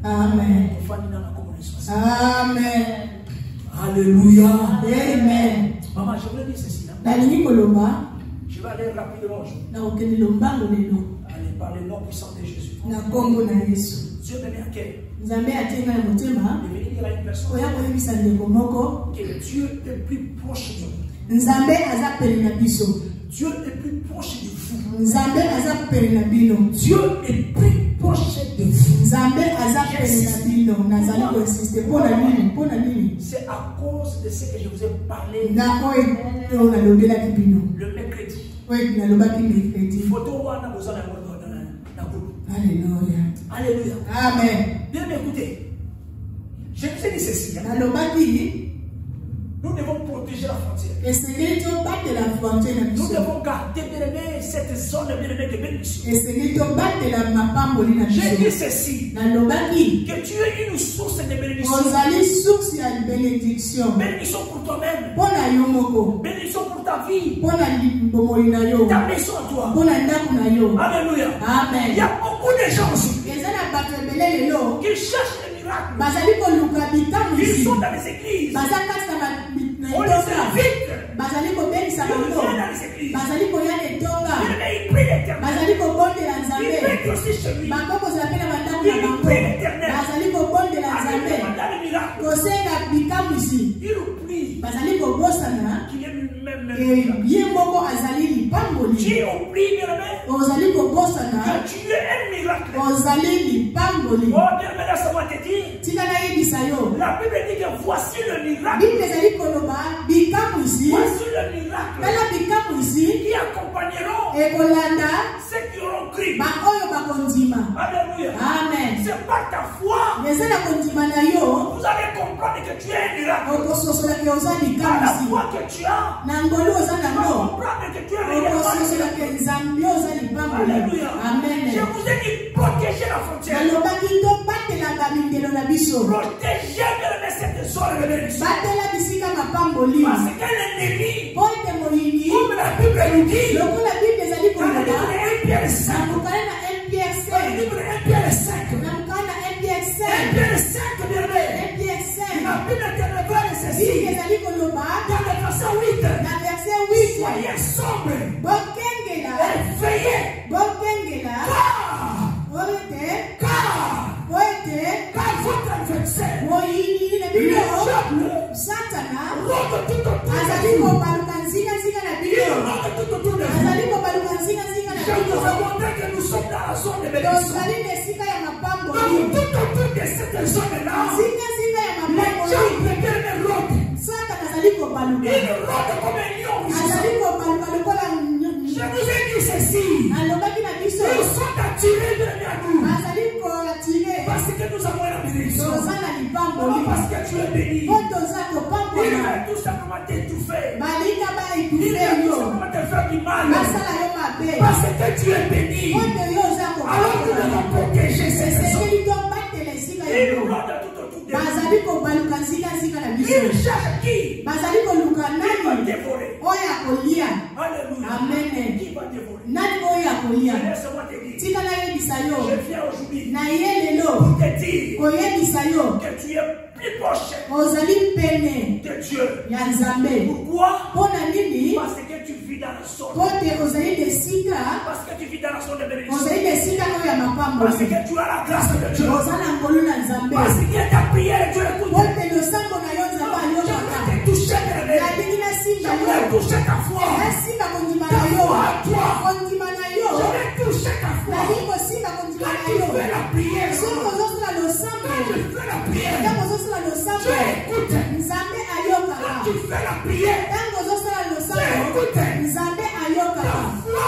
Amen. Amen. Alléluia. Amen. Maman, je voulais dire ceci. Je vais aller rapidement. Allez, par le nom puissant de Jésus. Dieu me met à cœur. De venir dire à une personne que Dieu est plus proche de nous. Dieu est plus proche de vous. Dieu est plus proche de vous. C'est à cause de ce que je vous ai parlé le mercredi. Photo Alléluia. Alléluia. Amen. Bien écoutez. Je vous ai dit ceci. Nous devons protéger la frontière. Nous devons garder cette zone de bénédiction. J'ai dit ceci. Que tu es une source de bénédiction. Bénédiction pour toi-même. Bénédiction pour ta vie. Ta maison à toi. Alléluia. Amen. Il y a beaucoup de gens aussi qui cherchent les miracles. Ils sont dans les églises. On les invite. Ils viennent dans les églises. Ils prient l'éternel. Ils prient aussi chez lui. Ils prient l'éternel. Avec le miracle. Ils oublient qu'il est lui-même le miracle. Tu oublies que tu es un miracle. Oh, bien maintenant, ça va te dire. La Bible dit que voici le miracle. Voici le miracle qui accompagneront ceux qui auront crié. Alléluia. Amen. C'est par ta foi. Vous allez comprendre que tu es un miracle. Par la foi que tu as, vous allez comprendre que tu es un miracle. Alléluia. Amen. Je vous ai dit protéger la frontière. Protéger cette zone de bénédiction. Parce que l'ennemi, comme la Bible nous dit, dans le livre de 1 Pierre 5, dans le livre de 1 Pierre 5, 1 Pierre 5, la Bible ténébrale est ceci. Dans le verset 8, soyez sombres et veillez. Car votre adversaire, le diable, rôde tout autour de vous. Il rôde tout autour de vous. Je vous ai montré que nous sommes dans la zone de bénédiction. Donc tout autour de cette zone-là, les diables viennent rôder. Il rôde comme un lion. Je vous ai dit ceci. Ils sont attirés derrière nous. Parce que nous avons la bénédiction. Non parce que tu es béni. Il va tout simplement t'étouffer. Il va tout simplement te faire du mal. Parce que tu es béni. Alors nous devons protéger ces personnes. Il rôde tout autour de nous. Il cherche qui? Il va dévorer. Alléluia. Amen. Qui va dévorer? Laisse-moi te dire. Je viens aujourd'hui pour te dire que tu es plus proche de Dieu. Pourquoi? Parce que tu vis dans la zone. Parce que tu vis dans la zone de bénédiction. Parce que tu as la grâce de Dieu. Parce que ta prière, Dieu écoute. Je vais te toucher, je vais toucher ta foi. Ta foi à toi. Je vais toucher ta foi. Quand tu fais la prière, quand tu fais la prière, Dieu écoute. Quand tu fais la prière, Dieu écoute. Ta foi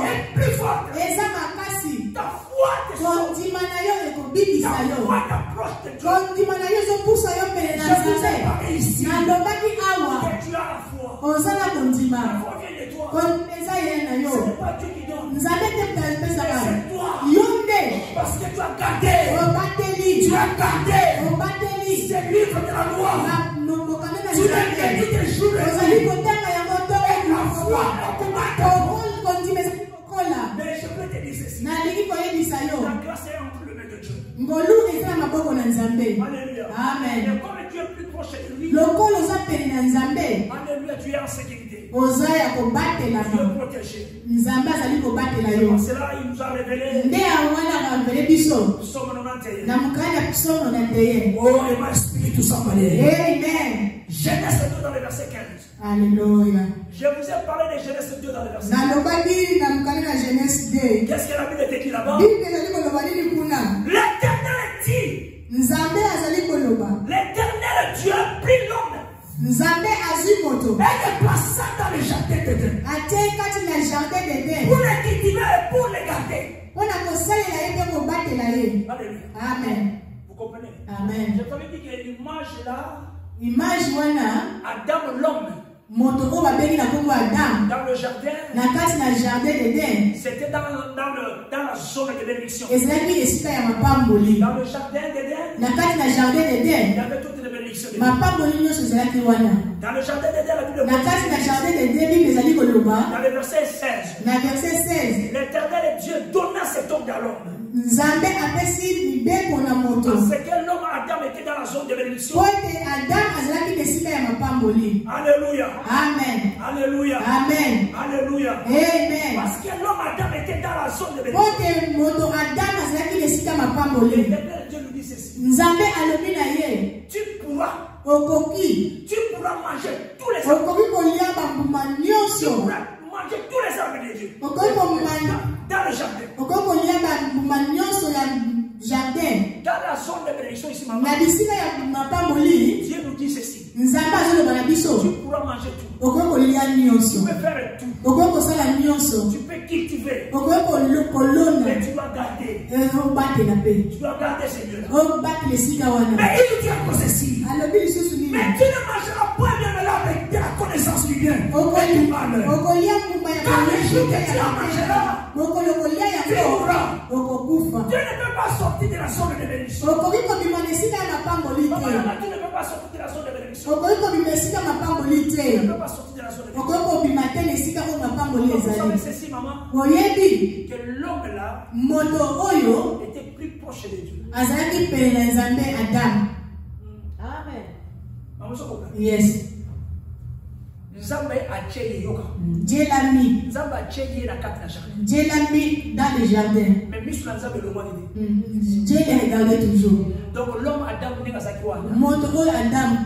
est plus forte. Ta foi te sauve. Ta foi t'approche de Dieu. Je vous ai parlé ici. Que tu as la foi. La foi vient de toi. Ce n'est pas Dieu qui donne. C'est toi. Parce que tu as gardé. Tu as gardé. C'est le livre de la loi. Tu l'as gardé tes jours. Et la foi augmente. Mais je peux te dire ceci. La grâce est entre les mains de Dieu. ngolu ezala maboko na nzambe. Alléluia. Amen. Et comme tu es plus proche de lui, Lokolo oza pene na nzambe. alléluia, tu es en sécurité. Oza ya kobatela Tu es no. protégé. Nzambe azali kobatela yo. C'est là il nous a révélé. Nde awana avele biso. Psaume 91. Na mukanya Psalm 91. Oh, et ma spirit tout s'emballer. Amen. Genèse 2 dans le verset 15. Alléluia. Je vous ai parlé de Genèse 2 dans le verset 15. Nalobaki na mukanya na Genèse 2. Qu'est-ce que la Bible te dit là-bas? Bible ezali koloba nini kuna? L'Éternel dit, Nzambe azali koloba. l'Éternel Dieu prit l'homme Nzambe azwi moto. et le plaça dans le jardin d'Éden Atie kati na jardin d'Eden. pour le cultiver et pour le garder. Mpona kosalela ye mpe kobatela ye. Alléluia. Amen. Vous comprenez? Amen. Je t'avais dit que l'image là, Image wana Adam l'homme moto oyo babengi na kombo Adam dans le jardin, na kati na jardin d'Eden c'était dans la zone de bénédiction. ezalaki esika ya mapamboli. Dans le jardin d'Éden, Na kati na jardin il y d'Eden avait toutes les bénédictions. mapamboli nyonso ezalaki wana. Dans le jardin d'Éden, la Bible Na kati na jardin d'Eden Bible ezali koloba dans le verset 16, na verset 16 l'Éternel Dieu donna cet homme à l'homme. Nzambe apesi mibeko na moto Parce que l'homme Adam était dans la zone de bénédiction. po ete Adam azalaki na esika ya mapamboli. Alléluia. Amen. Alléluia. Amen. Alléluia. Amen. Parce que l'homme Adam était dans la zone de Po bénédiction. ete moto Adam azalaki na esika mapamboli. L'Éternel Dieu nous dit ceci. Nzambe alobi na ye Tu pourras okoki manger tous les arbres. okoki kolia bambuma Tu nyonso. pourras manger tous les arbres de Dieu. Okoki komanya Dans le jardin. okoki kolia bambuma nyonso ya jardin. Dans la zone de bénédiction ici, maman. Na bisika ya mapamboli Dieu nous dit ceci. Nzambe azoloba na Tu biso pourras manger tout. okoki kolia Tu nyonso. peux faire tout. Okoki kosala nyonso. Tu peux cultiver. Okoki kolona Mais tu dois garder. obatela mpe. Tu dois garder ces lieux-là. Obatela esika wana. Mais il nous dit encore ceci. Alobi lisusu nini? Mais tu ne mangeras point bien de l'arbre de la connaissance du bien et du mal. okolia mbuma ya Quand le jour que tu en mangeras, mokolo kolia tu yango mourras. okokufa. Tu ne peux pas sortir de la zone de bénédiction. Okoki kobima na esika ya mapamboli Maman, te. là, tu ne peux pas sortir de la zone de bénédiction. Okoki kobima esika mapamboli Tu te. ne peux pas sortir de la zone de bénédiction. Okoki kobima te na esika oyo mapamboli Vous savez ezali. ceci, maman, Oyebi que l'homme là moto oyo était plus proche de Dieu. azalaki pene na Nzambe Adam. Amen. Maman, vous comprenez? Yes. Nzambe atie yoka. Dieu l'a mis. Nzambe atie na kati na jardin. Dieu l'a mis dans le jardin. Mais misu na Nzambe le roi dit. Dieu les regardait toujours. Donc l'homme Adam n'est pas zaki wana. Moto oyo Adam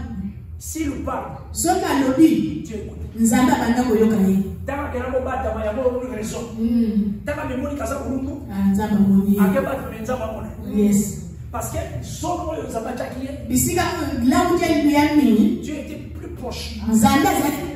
S'il parle, soki alobi Dieu écoute. Nzambe abanda koyoka ye. Tanga kena mo bata ma yango olu raison. Tanga memoni kaza kulungu. Nzambe amoni ye. Akeba to Nzambe amona. Yes. Parce que son oyo Nzambe ataki ye. Bisika là où Dieu lui a mis, Dieu était plus proche. Nzambe azalaki.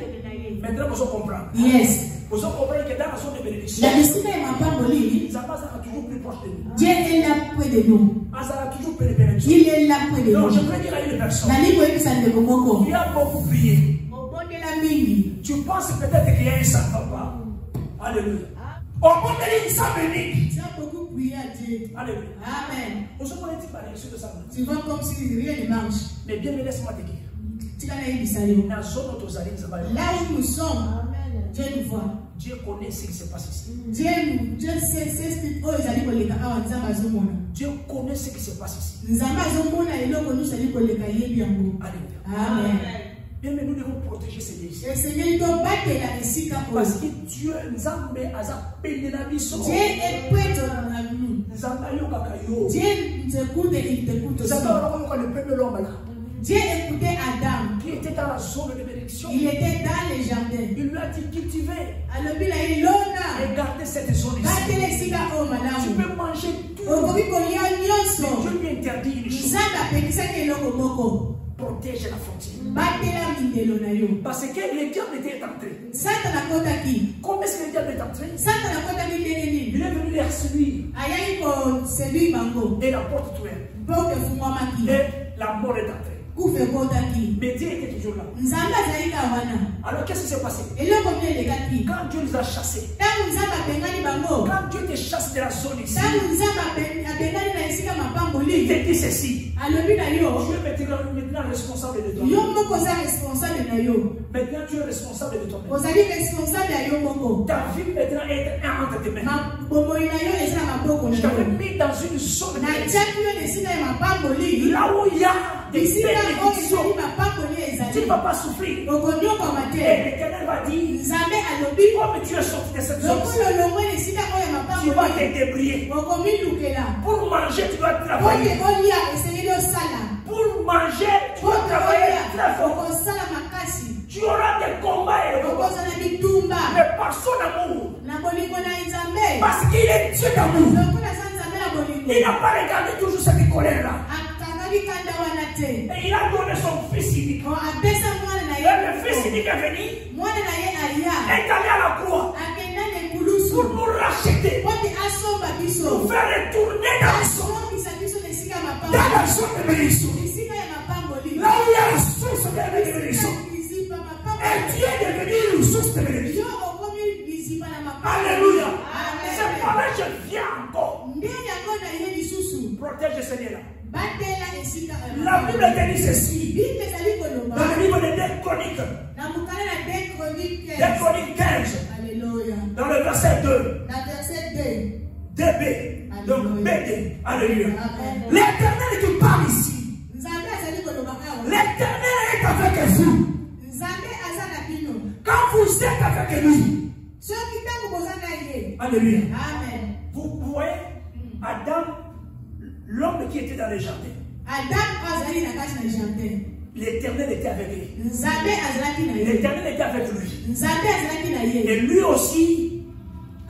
Maintenant vous comprendre. Yes. Vous comprenez que dans la zone de bénédiction, Na bisika ya mapamboli, Nzambe azala toujours plus proche de nous. Dieu est là près de nous. Azala toujours plus de bénédiction. Il est là près de Non, je nous. voudrais dire à une personne. Nali koyebisa ndeko moko. Tu as beaucoup prié. Obondela mingi. Tu penses peut-être qu'il y a un sang papa. Alléluia. Au monde de l'Église béni. Tu as beaucoup prié à Dieu. Alléluia. Amen. On se connaît pas sur le sang. Tu vois comme si rien ne marche. Mais bien, mais laisse-moi te dire. Tu vas yebisa yo. Dans la zone où tu as Là où nous sommes, Dieu nous voit. Dieu connaît ce qui se passe ici. Dieu sait ce oyo ezali koleka awa Nzambe azomona. Dieu connaît ce qui se passe ici. Nzambe azomona eloko nyonso ezali koleka yebi yango. Alléluia. Amen. Bien, mais nous devons protéger ces lieux ici. Et Seigneur, tobatela esika Parce oyo. que Dieu, Nzambe, aza pele na biso. Dieu est près de nous. Nzambe ayokaka yo. Dieu nous écoute et il t'écoute aussi. Nzambe ayokaka le premier homme là. Dieu écoutait Adam. Qui était dans la zone de bénédiction. Il était dans les jardins. Il lui a dit cultiver alobi na ilona. et garder cette zone ici. Batela esika oyo Tu malamu. peux manger tout. Okoki kolia nyonso. Dieu lui interdit une chose. Nzambe apekisaki eloko moko. Protège la frontière. Batela mindelo na yo. Parce que le diable était entré. Satan akotaki. Comment est-ce que le diable est entré? Satan akotaki ndenge nini? Il est venu les séduire. Ayaki koseduire bango. Et la porte ouverte. Mpo efungwamaki. Et la mort est entrée. kufe kotaki. Mais Dieu était toujours là. Nzamba zaika wana. Alors qu'est-ce qui s'est passé? Eloko melekaki. Quand Dieu les a chassés, Tangu nzamba bengani bango. quand Dieu te chasse de la zone ici, Tangu nzamba bengani na esika il mapamboli. te dit ceci. Alobi na yo. Tu es maintenant responsable de toi. Yo moko za responsable na yo. Maintenant tu es responsable de toi-même. Ozali responsable ya yo moko. Ta vie maintenant est entre tes mains. Mabomoi na yo eza maboko na Je t'avais yo. mis dans une zone Na tiaki yo esika ya mapamboli. là où il y a des Esika oyo bénédictions. ezali mapamboli Tu ezali. ne vas pas souffrir. Okonyokoma Et te. l'Éternel va dire, Nzambe alobi comme tu es sorti de cette zone, lokolo longwe esika oyo ya tu vas mapamboli. te débrouiller. Okomilukela. Pour manger, tu dois Oye travailler. olia esengeli osala. Pour manger, tu dois travailler très fort. Okosala makasi. Tu auras des combats et des combats. Okozala bitumba. Mais par son amour, Na bolingo na Nzambe. parce qu'il est Dieu d'amour, Lokola sa Nzambe na bolingo. il n'a pas regardé toujours cette colère-là. Akangaki kanda wana te. Et il a donné son fils unique. Apesa mwana na Et ye. le fils unique est venu, Mwana na ye alia. est allé à la croix Akenda ne kulusu. pour nous racheter, Poti asomba nous biso. faire retourner dans la zone, Asombisa biso na esika ya dans mapamboli. la zone de bénédiction. Esika ya mapamboli. Là où il y a la source de bénédiction. Bizipa Et mapamboli. tu es devenu une source de bénédiction. Yo okomi bizipa na mapamboli. Alléluia. Amen. C'est pas là que je viens encore. Nde yango na ye lisusu. Protège ce là. Batela esika ya La Bible te dit ceci. Bible ezali koloba. Dans le livre de 2 Chroniques, Na mukala na 2 Chroniques 2 15. Chroniques 15, Alléluia. dans le verset 2, Na verset 2. 2b, donc BD, alléluia. Amen. L'Éternel qui parle ici, Nzambe azali koloba awa. l'Éternel est avec vous. Nzambe aza na bino. Quand vous êtes avec lui, Soki tango boza na ye. alléluia. Amen. Vous voyez Adam, l'homme qui était dans le jardin, Adam azali na kati na jardin. l'Éternel était avec lui. Nzambe azalaki na ye. L'Éternel était avec lui. Nzambe azalaki na ye. Et lui aussi,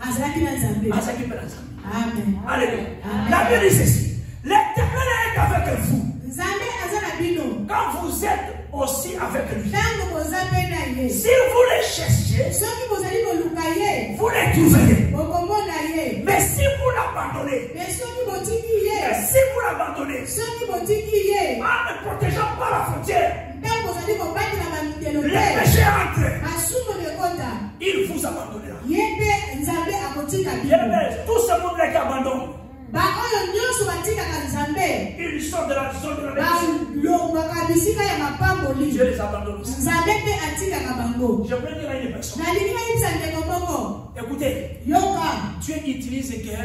Azalaki na Nzambe. a s'occupé de ça. Amen. Alléluia. Amen. La Bible dit ceci. L'Éternel est avec vous. Nzambe aza na bino. Quand vous êtes aussi avec lui. Tango boza pe na ye. Si vous les cherchez, Soki bozali koluka ye. vous les trouverez. Okomona ye. Mais si vous l'abandonnez, Mais soki botiki ye. si vous l'abandonnez, Soki botiki ye. en ne protégeant pas la frontière, Ntango bozali kobatela bamikelo les te. péchés entrent, Masumu ekota. il vous abandonnera. Ye mpe Nzambe akotika Bien, bino. mais tout ce monde-là qui abandonne, Baoyo nyonso batikaka Nzambe. ils sortent de la zone de la bénédiction. Balongwaka bisika ya mapamboli. Dieu les abandonne aussi. Nzambe mpe atikaka bango. Je voulais dire à une personne, Nalingi nayebisa ndeko moko. écoutez, Yoka. Dieu utilise que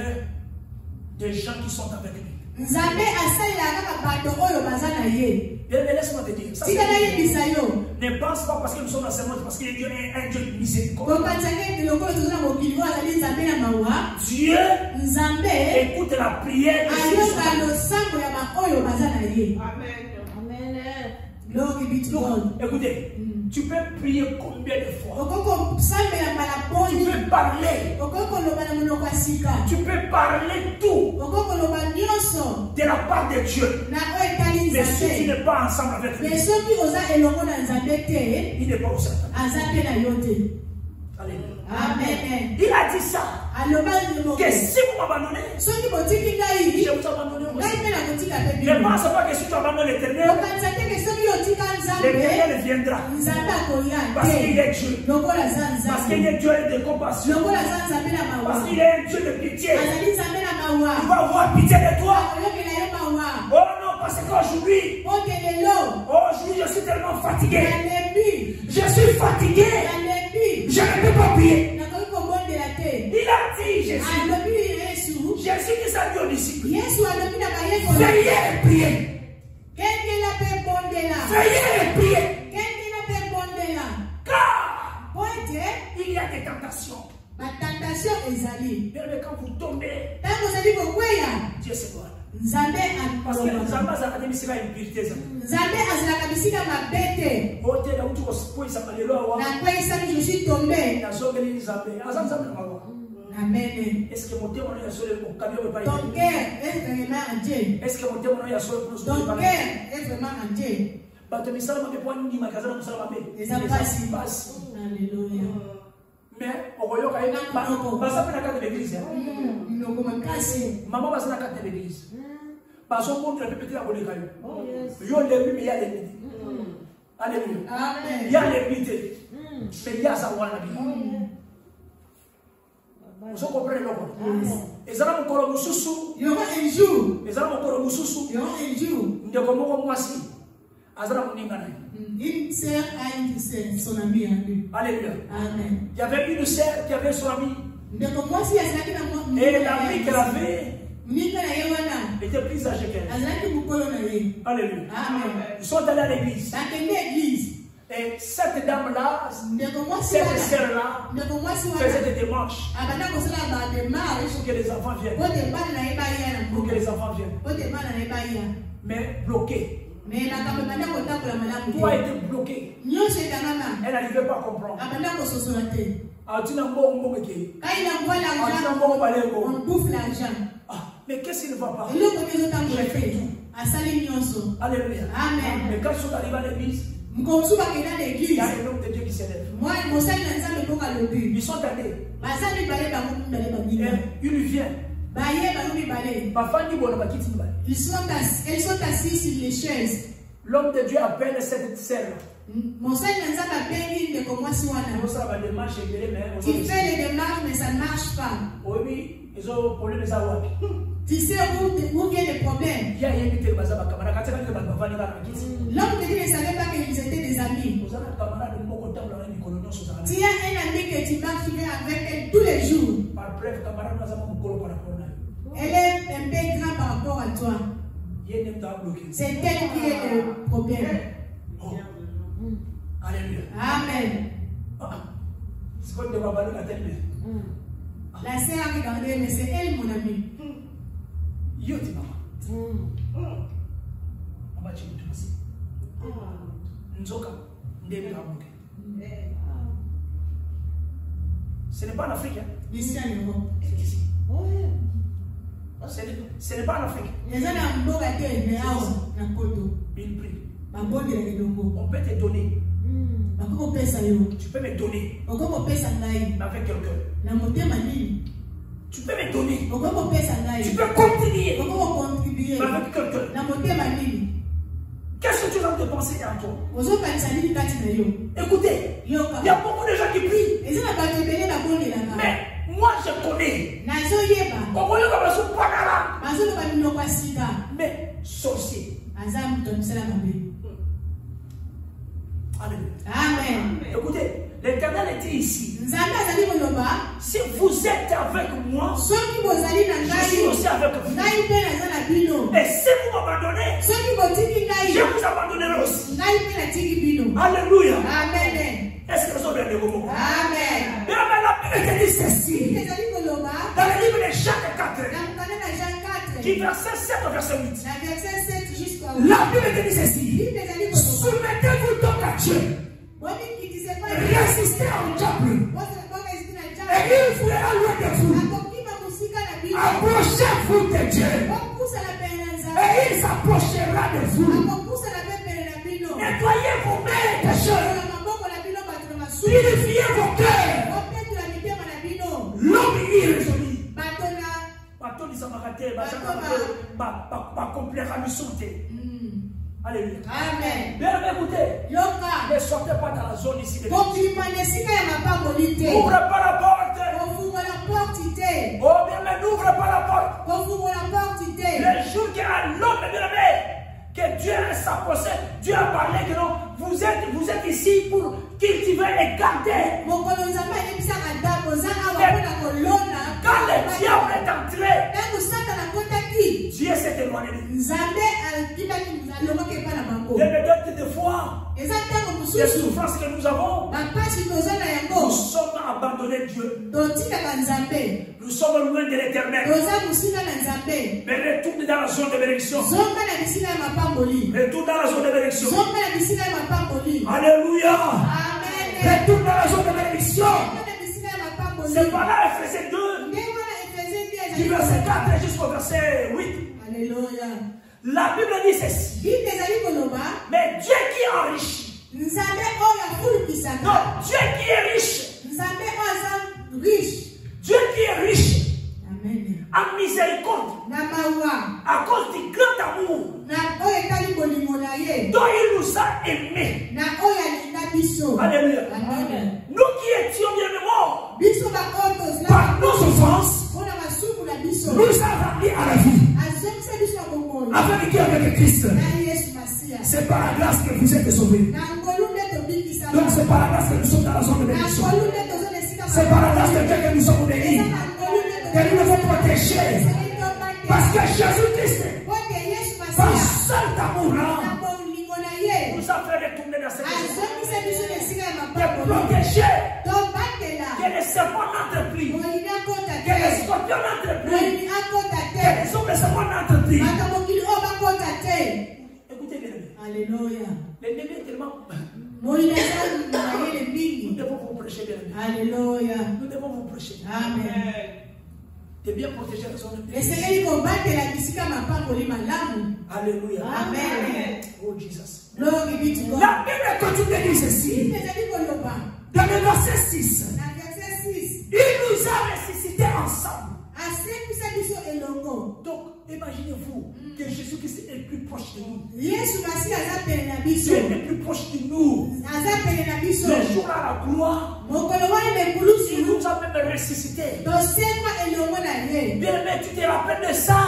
des gens qui sont avec lui. Nzambe asalelaka kaka bato oyo baza na ye. Bien, mais laisse-moi te dire, ça, Tika nayebisa yo. ne pense pas parce que nous sommes dans ce monde, parce que Dieu est un Dieu de miséricorde. Bokatisaka lokolo toza na mokili oyo azali Nzambe na mawa. Dieu Nzambe écoute la prière de ceux qui sont ayoka losambo ya baoyo baza na ye. Amen. Glory be to God. Écoutez, tu peux prier combien de fois? Okoko sambela mbala Tu pongi. peux parler. Okoko loba na monoko ya sika. Tu peux parler tout Okoko loba nyonso de la part de Dieu. na oyo etali Mais si tu Nzambe. n'es pas ensemble avec lui, Mais soki oza elongo na Nzambe te, il n'est pas au sein. aza mpe na yo te. Alléluia. Amen. Il a dit ça. Aloba moko. Que si vous m'abandonnez, Soki botiki ngai, je vous abandonne ngai aussi. mpe nakotika mpe Ne bino. pense pas que si tu abandonnes l'éternel, Okanisa te ke soki otika Nzambe, l'éternel viendra. Nzambe akoya Parce qu'il te. est Dieu. Lokola aza Parce qu'il Nzambe. est Dieu de compassion. Lokola aza Nzambe na mawa. Parce qu'il est un Dieu de pitié. Azali Nzambe na mawa. Il va avoir pitié de toi. Akoyokela yo mawa. Oh non, parce qu'aujourd'hui, Oke lelo, aujourd'hui, je suis tellement fatigué. nalembi, Je suis fatigué. nalembi, Je ne peux pas prier. nakoki kobondela te. Il a dit, Jésus. Alobi Yesu, Jésus qui s'est dit aux disciples. Yesu alobi na bayekoli. Veillez et priez. Kengela mpe bondela. Veillez et priez. Kengela mpe bondela. Car Po ete il y a des tentations. batentation ezali. Bien, mais quand vous tombez, Ntango ozali kokweya, Dieu se voit. Nzambe Parce que akolobaka. Nzamba zakati misika impurité. Nzambe azalaka bisika mabe te. Ote na utu koisa malelo awa. Nakweyisami je suis tombé. Nazongeli Nzambe. Aza Nzambe na mawa. Amen. Est-ce que mon témoin ya sole ko kabio me Ton paye? cœur est vraiment en Dieu. Est-ce que mon témoin ya sole ko Ton cœur est vraiment en Dieu. bato misala mabe po ni makazana musala mabe. Eza pasi. Pasi. Alléluia. Mais okoyoka ye baza pe na kati de l'église. Minoko makasi. Maman baza na kati de l'église. Parce qu'on montre la pépite à Bolé Caillou. Oh, yes. Il y a les mais il y a les limites. Alléluia. Amen. Il y a les limites. Mais il y a ça, on a vous comprenez le et ça va encore au sous. Il y aura un jour. Et ça va encore au sous. Il y aura un jour. Nous devons moi si. Azara Muningana. Une sœur a une sœur, son amie à lui. Alléluia. Amen. Il y avait une sœur qui avait son ami. Et l'ami qu'elle avait était plus âgée qu'elle. Alléluia. Amen. Ils sont allés à l'église. L'église. Et cette dame-là, cette sœur-là, faisait des démarches pour que les enfants viennent. Pour que les enfants viennent. Mais bloqué. Tout a été bloqué. Elle n'arrivait pas à comprendre. On bouffe l'argent. Mais qu'est-ce qui ne va pas? Alléluia. Amen. Mais quand ils sont arrivés à l'église, il y a un homme de Dieu qui s'élève. Ils sont allés. Et il vient. Elles sont assises sur les chaises. L'homme de Dieu appelle cette sœur. Il fait les démarches, mais ça ne marche pas. Ils ont problème de savoir. Tu sais où vient le problème? L'homme de Dieu ne savait pas qu'ils étaient des amis. Tu as un ami que tu marches avec elle tous les jours. Elle est un peu grande par rapport à toi. C'est elle qui est le problème. Alléluia. Amen. La sœur a regardé, mais c'est elle mon amie. Ce n'est pas en Afrique. Ici en Europe. Ce n'est pas en Afrique. Les gens ont beaucoup de Il prie. On On peut te donner. Tu peux me donner. Mais avec quelqu'un. Tu peux me donner. Tu peux continuer. Mais avec quelqu'un. Qu'est-ce que tu vas te penser à toi? Écoutez, il y a beaucoup de gens qui prient. Mais moi je connais. Mais sorcier. Alléluia. Amen. Écoutez, l'Éternel était ici. Si vous êtes avec moi, je suis aussi avec vous. Et si vous m'abandonnez, je vous abandonnerai aussi. Alléluia. Amen. Est-ce que vous avez des mots? Amen. Mais la Bible dit ceci. Dans le livre de Jacques 4, qui verset 7 au verset 8. La Bible dit ceci. Soumettez-vous donc à Dieu. Résistez au diable. Et il fuira loin de vous. Approchez-vous de Dieu. Et il s'approchera de vous. Nettoyez vos mains pécheurs. Purifiez vos cœurs. L'homme irrésolu. Alléluia. Amen. Bien écoutez, ne sortez pas dans la zone ici. N'ouvre pas la porte. Oh bien, mais n'ouvre pas la porte. Le jour qu'il y a l'homme bien-aimé, que Dieu a s'approché, Dieu a parlé que non, vous êtes ici pour cultiver et garder. Quand le diable est entré, Dieu s'est éloigné de nous. Des fois, les souffrances que nous avons, nous sommes abandonnés de Dieu. Nous sommes loin de l'Éternel. Mais retourne dans la zone de bénédiction. Retourne dans la zone de bénédiction. Alléluia. Retourne dans la zone de bénédiction. C'est par là Ephésiens 2, du verset 4 jusqu'au verset 8. Alléluia. La Bible dit ceci. Mais Dieu qui enrichit. Non, Dieu qui est riche. Dieu qui est riche. Amen. en miséricorde, à cause du grand amour dont il nous a aimés. Alléluia. Nous qui étions bien morts par nos offenses, nous a ramenés à la vie. Avec qui? Avec Christ. C'est par la grâce que vous êtes sauvés. Donc c'est par la grâce que nous sommes dans la zone de bénédiction. C'est par la grâce de Dieu que nous sommes bénis. Que nous devons protéger. Parce que Jésus-Christ, par seul amour, nous a fait retourner dans cette maison. De protéger. Que les serpents n'entrent plus. Que les scorpions n'entrent plus. Que les hommes et serpents n'entrent plus. Écoutez bien. Alléluia. L'ennemi est tellement... Nous devons vous prêcher bien. Alléluia. Nous devons vous prêcher. Amen. De bien protéger les hommes. Alléluia. Amen. Oh Jesus. Glory be to God. La Bible continue de dire ceci. Dans le verset 6. Il nous a ressuscités ensemble. Donc, imaginez-vous que Jésus-Christ est plus proche de nous. Dieu est plus proche de nous. Le jour à la gloire, il nous a même ressuscités. Bien-aimé, tu te rappelles de ça?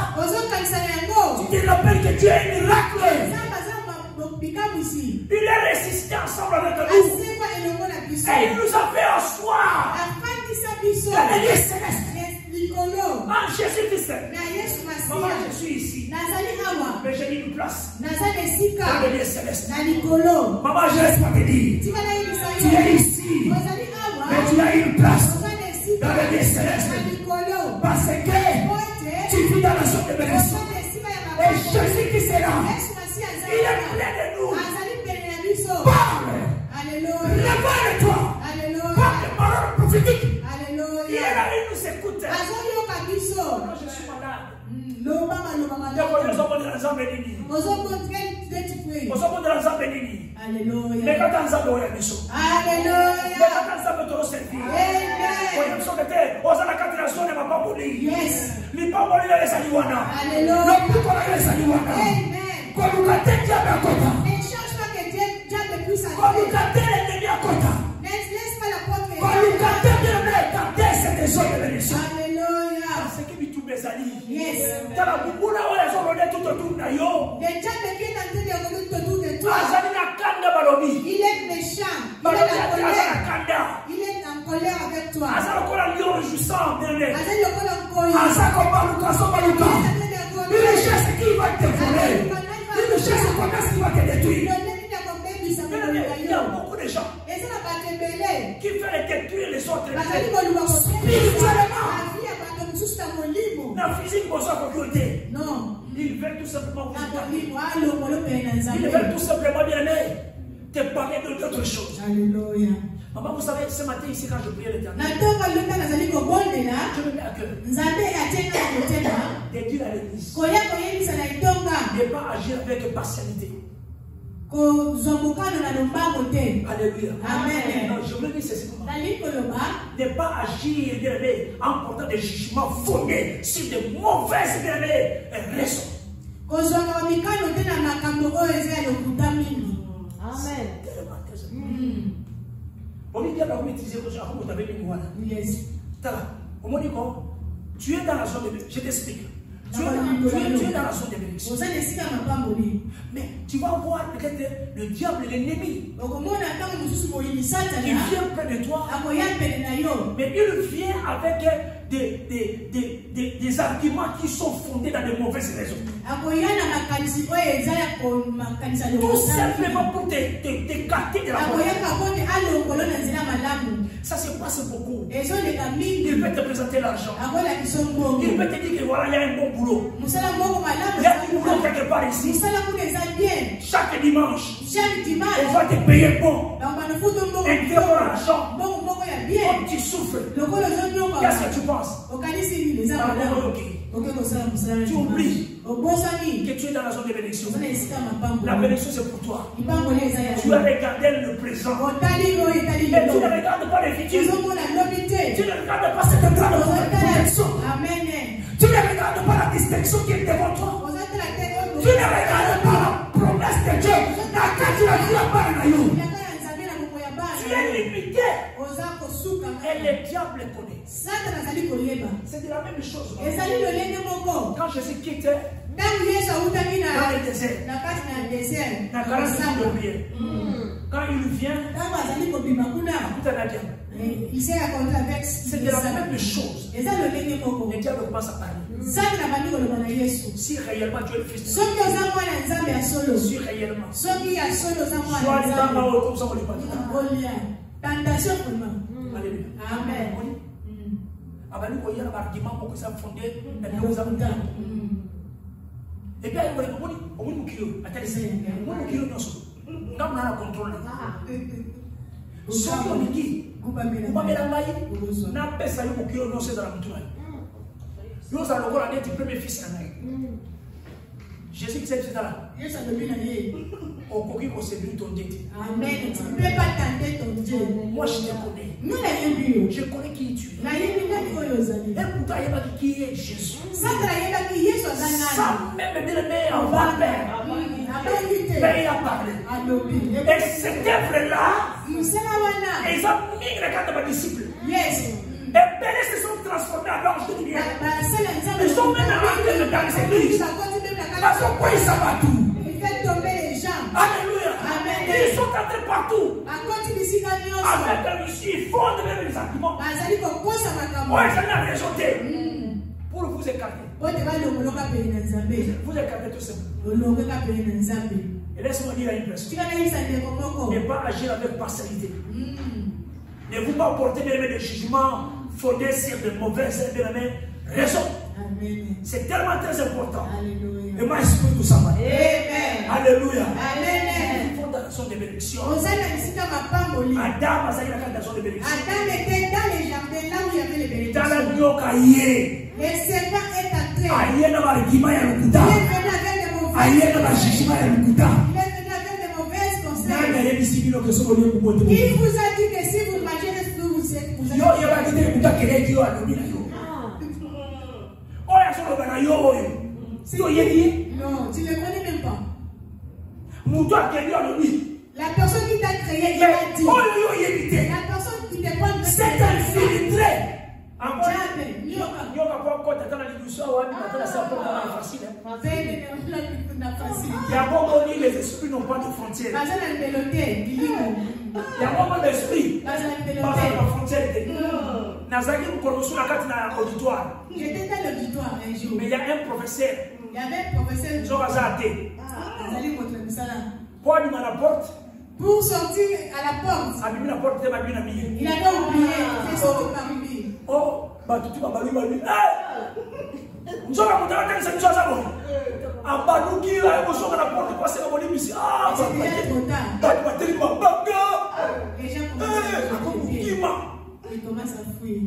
Tu te rappelles que Dieu est un miracle. Il est ressuscité ensemble avec nous. Et il nous a fait asseoir dans les lieux célestes. Ah, Jésus-Christ. Maman, je suis ici. Mais j'ai mis une place dans les lieux célestes. Maman, je laisse pas te dire. Tu es ici. Mais tu as une place dans les lieux célestes. Parce que tu vis dans la zone de bénédiction. Et Jésus-Christ est là. Il est plein de nous. Parle. Révèle-toi. Parle de paroles prophétiques. Il est là, il nous écoute. Quand je suis malade, nous sommes dans l'ensemble béni. Nous sommes dans l'ensemble béni. Mais quand on s'en doit, nous sommes. Alléluia. Mais quand on s'en doit, nous sommes. Nous sommes dans la capitulation de ma bamboli. Yes. Les bamboli, les saliwana. Alléluia. Le plus qu'on a les saliwana. Quand nous gâtons Dieu à côté. Quand nous gâtons l'ennemi à côté. Quand nous gâtons Dieu à côté, c'est des zones de bénédiction. Alléluia. C'est qui dit tout mes amis. Yes. T'as la boubou là où les hommes ont tout autour de yo. Il est méchant. Il est en colère avec toi. Il cherche qui va te voler. Il cherche comment qui va te détruire. Il y a beaucoup de gens qui veulent détruire les autres. Spirituellement. La physique, non. Ils veulent tout simplement vous parler. Ils veulent tout simplement bien aimer te parler d'autre chose. Alléluia. Maman, vous savez, ce matin ici, quand je priais l'Éternel, je me mets à cœur de dire à l'église de ne pas agir avec partialité. Alléluia. Amen. Non, je me dis ceci. Ne pas agir en portant des jugements fondés sur de mauvaises raisons. Amen. Yes. Tu es dans la zone de bénédiction. Je t'explique. Tu es dans la zone de bénédiction. Mais tu vas voir peut-être le diable, l'ennemi. Il vient près de toi. Mais il vient avec des arguments qui sont fondés dans de mauvaises raisons. Tout simplement pour t'écarter de la voie. Ça se passe beaucoup. Il peut te présenter l'argent. Il peut te dire que voilà, il y a un bon boulot. Il y a du boulot quelque part ici. Chaque dimanche, on va te payer bon. Un très bon argent. Quand tu souffres, qu'est-ce que tu penses? Tu oublies que tu es dans la zone de bénédiction. La bénédiction c'est pour toi. Tu as regardé le présent. Mais tu ne regardes pas le futur. Tu ne regardes pas cette grande protection. Tu ne regardes pas la distinction qui est devant toi. Tu ne regardes pas la promesse de Dieu. Tu es limité. Et le diable connaît. C'est de la même chose. Quand Jésus quittait dans le désert, quand il vient, il s'est raconté avec c'est de la même chose. Le diable commence à parler. Si réellement tu es le fils de Dieu, si réellement, soit les gens comme ça, on les parle. Alléluia. Amen. Nous voyons l'argument pour que ça fondé dans les gens. Et bien, on va nous kilo. Attendez, on va nous kilo dans ce. Nous avons un contrôle. Si on dit, on va mettre la maille, on a appelé ça le kilo dans ce dans la montagne. Nous allons voir un premier fils en aïe. Jésus qui s'est dit là. Au coquille qu'on s'est vu ton Dieu. Amen. Tu ne peux pas tenter ton Dieu. Moi je te connais. Nous l'avons vu. Je connais qui tu es. Et pourtant il y a qui est Jésus. Ça même bien aimé en va père. Mais il a parlé. Et cette œuvre-là, ils ont mis les quatre disciples. Yes. Et Pélé se sont transformés en anges de lumière. Ils sont même rentrés dans les églises. Parce que ils savent tout. Ils fait tomber les gens. Alléluia. Amen. Ils sont entrés partout. Avec Russie, ils font de les arguments. Ouais, ça n'a rejeté. Pour vous écarter. Vous écartez tout simplement. Et laisse-moi dire à une personne. Ne pas agir avec partialité. Ne vous pas porter des jugements fondés sur de mauvaises raisons. C'est tellement très important. Et moi, je peux tout ça. Alléluia. Amen. Ils font dans la zone de bénédiction. Adam était dans les jardins, là où il y avait les bénédictions. Dans la nyoka, le serpent est entré. Il est venu avec des mauvaises conseils. Il vous a dit que si vous mangez de ce que vous êtes, vous allez. Non, tu ne le connais même pas. La personne qui t'a créé, il a dit. La personne qui te parle de c'est infiltré. Les esprits n'ont pas de frontières. Il y a beaucoup d'esprits. Pas de frontières. J'étais dans l'auditoire un jour. Mais il y a un professeur. Il y avait un professeur. Ils ont raté. Pour sortir à la porte. Il a oublié. C'est sorti par lui. Oh, tu vas lui. Nous avons il commence à fuir.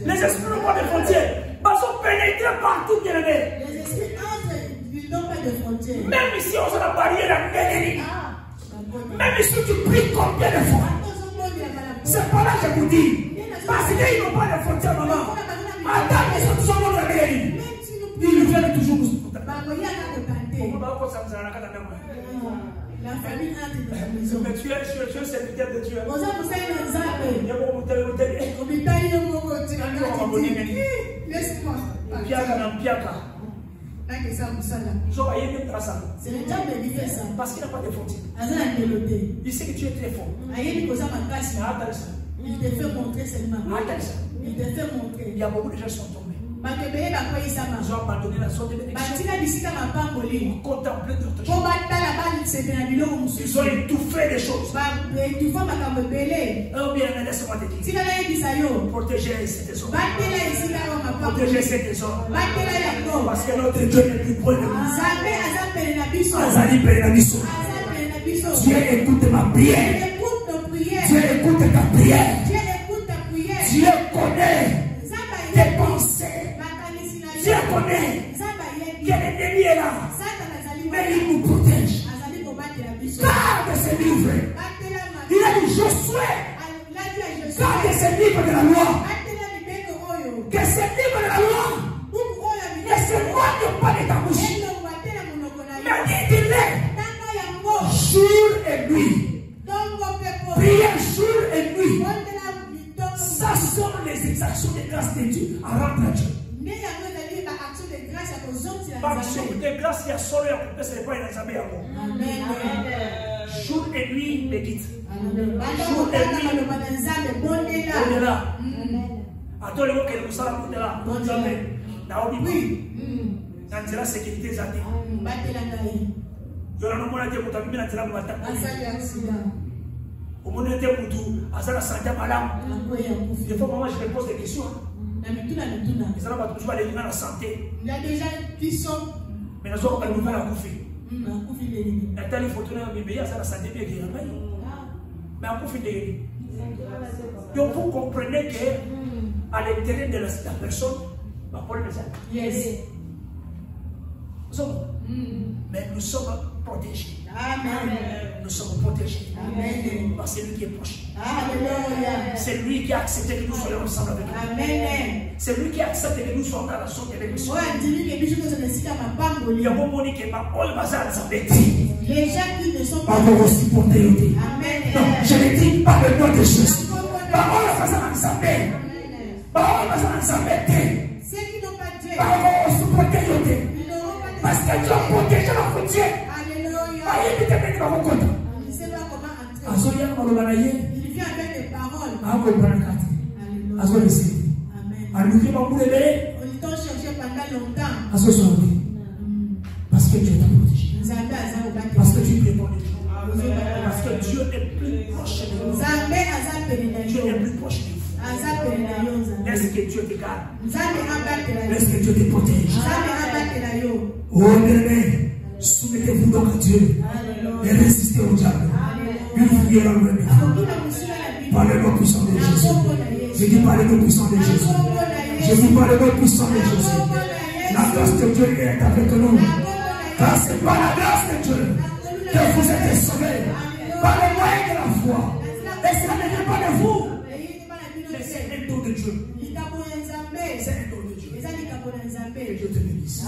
Les esprits n'ont pas de frontières. Ils sont pénétrés partout, bien aimé. Les esprits entrent, ils n'ont pas de frontières. Même ici, on a la barrière à l'ennemi. Même si tu pries combien de fois. C'est pas là que je vous dis. Parce qu'ils n'ont pas de frontières, maman. Attends, ils sont toujours dans l'ennemi. Ils viennent toujours nous soutenir. La famille entre dans la maison. Mais tu es serviteur de Dieu. Laisse-moi. C'est le diable qui fait ça. Parce qu'il n'a pas de frontières. Il sait que tu es très fort. Il te fait montrer seulement. Il te fait montrer. Il y a beaucoup de gens qui sont tombés. Ils ont abandonné la sorte de bénédiction. Pour contempler d'autres choses. Ils ont étouffé des choses. Oh bien, laisse-moi te dire. Protéger ces trésors. Protéger ces trésors. Parce que notre Dieu n'est plus près de nous. Dieu écoute ma prière. Dieu écoute ta prière. Dieu connaît tes pensées. connaît que l'ennemi est là. Mais il nous protège. Garde ses livres. Il a dit Josué. Garde ses livres de la loi. Que ces livres de la loi ne s'éloignent pas de ta bouche. Mais dis-les jour et nuit. Priez jour et nuit. Ça sont les exactions de grâce de Dieu à rendre à Dieu. Par jour de grâce, il y a solo et on peut se répondre dans les amis. Jour et nuit, médite. Jour et nuit, on est là. Attends, le mot que nous sommes là. Naomi, oui. Dans la sécurité, ça dit. Il y a un moment où on a mis la télé. Au moment où on a la santé malade. Des fois, moi, je me pose des questions. Ils ont toujours aller dans la santé. Il y a des gens qui sont. Mais nous avons pas de nouvelles à couper. Il faut tourner un bébé, ça la santé bien guérie. Mais à couper donc vous comprenez que à l'intérieur de la personne, ma parole est ça. Yes. Mais nous sommes protégés. Amen. Nous sommes protégés. Amen. Par celui qui est proche. Alléluia. C'est lui qui a accepté que nous soyons ensemble avec lui. Amen. C'est lui qui a accepté que nous soyons dans la sorte de l'émission. Il y a beaucoup de gens qui m'ont les gens qui ne sont pas aussi portés. Amen. Non, je ne dis pas le nom de Jésus. Parole à Amen. Parole à Amen. Ceux qui n'ont pas Dieu. Parole se protéger. Parce que Dieu protège la frontière. Alléluia. Il ne sait pas comment entrer. Il vient avec des paroles. Alléluia. Amen. On t'a cherché pendant longtemps. Parce que Dieu t'a protégé. Parce que tu réponds de Dieu. Parce que Dieu est plus proche de nous. Dieu est plus proche de nous. Laisse que Dieu te garde. Laisse que Dieu te protège. Oh bien-aimé, soumettez-vous donc à Dieu et résistez au diable. Il fuira le même. Par le nom puissant de Jésus. Je dis par le nom puissant de Jésus. Je dis par le nom puissant de Jésus. La grâce de Dieu est avec nous. Car c'est par la grâce de Dieu que vous êtes sauvés. Par le moyen de la foi. Et cela ne vient pas de vous. Mais c'est un don de Dieu. C'est un don de Dieu. Que Dieu te bénisse.